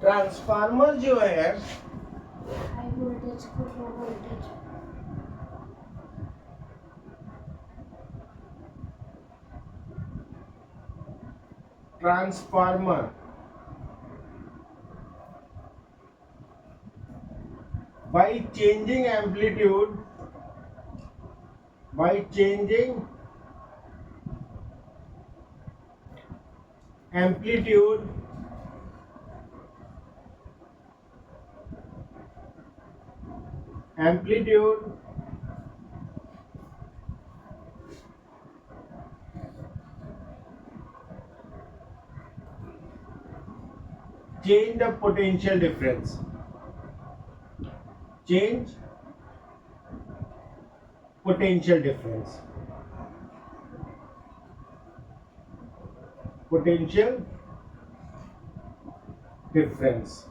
Transformer जो है high voltage को low voltage transformer by changing amplitude by changing amplitude amplitude change the potential difference, change potential difference, potential difference,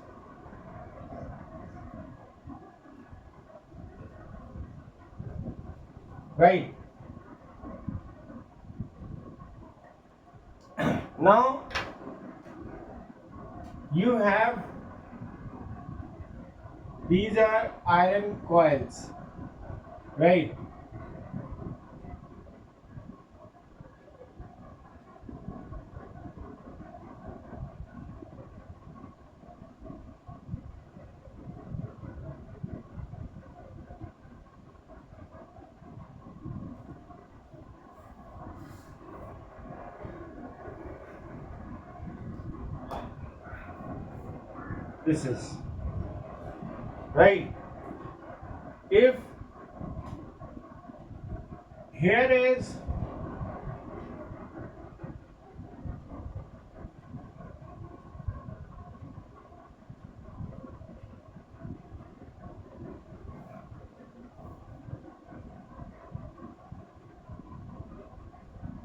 right? Now you have, these are iron coils, right? This is right. If here is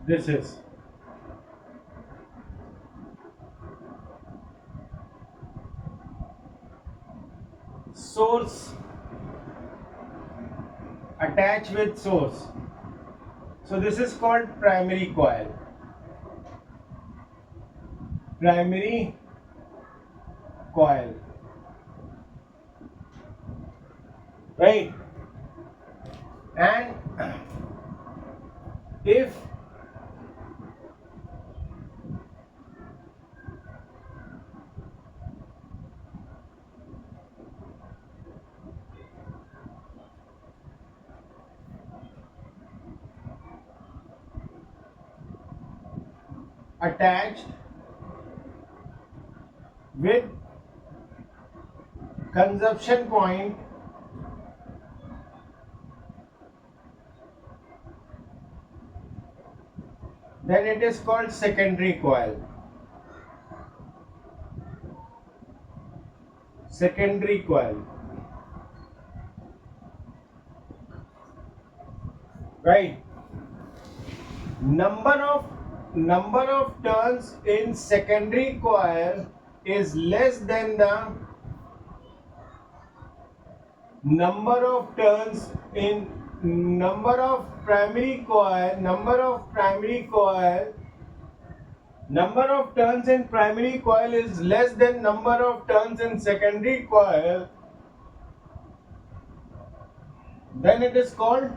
this is source attached with source, so this is called primary coil, primary coil, right? And if attached with consumption point, then it is called secondary coil, secondary coil, right? Number of turns in secondary coil is less than the number of turns in number of primary coil, number of turns in primary coil is less than number of turns in secondary coil, then it is called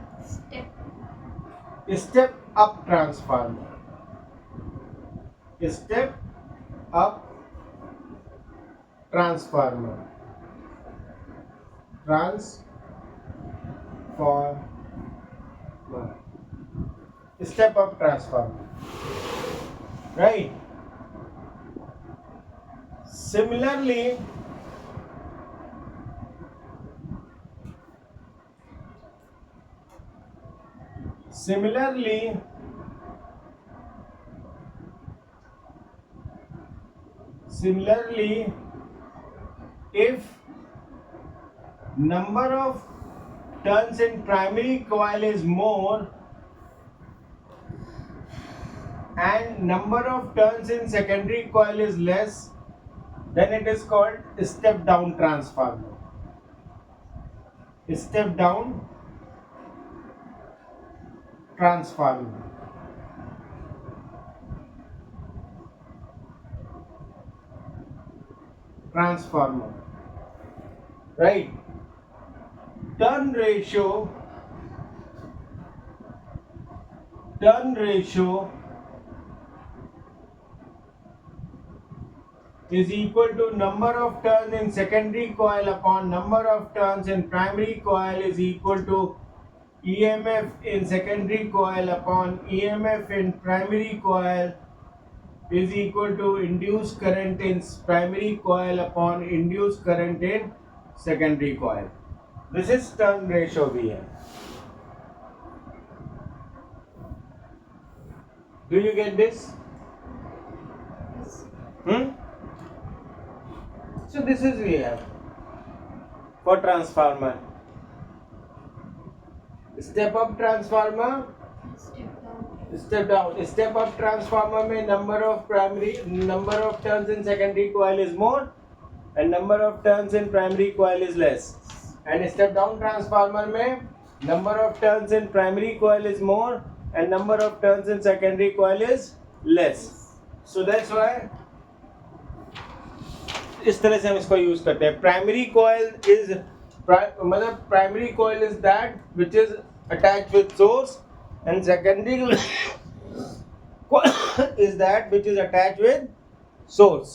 step up transformer, step up transformer, step up transformer, right? Similarly, if number of turns in primary coil is more and number of turns in secondary coil is less, then it is called step down transformer, step down transformer, transformer, right? Turn ratio is equal to number of turns in secondary coil upon number of turns in primary coil is equal to EMF in secondary coil upon EMF in primary coil is equal to induced current in primary coil upon induced current in secondary coil. This is turn ratio we have. Do you get this? Yes. So this is we have for transformer. Step up transformer, Step down. step up transformer में number of turns in secondary coil is more and number of turns in primary coil is less, and step down transformer में number of turns in primary coil is more and number of turns in secondary coil is less. So that's why इस तरह से हम इसको use करते हैं. Primary coil is मतलब primary coil is that which is attached with source and secondary is that which is attached with source.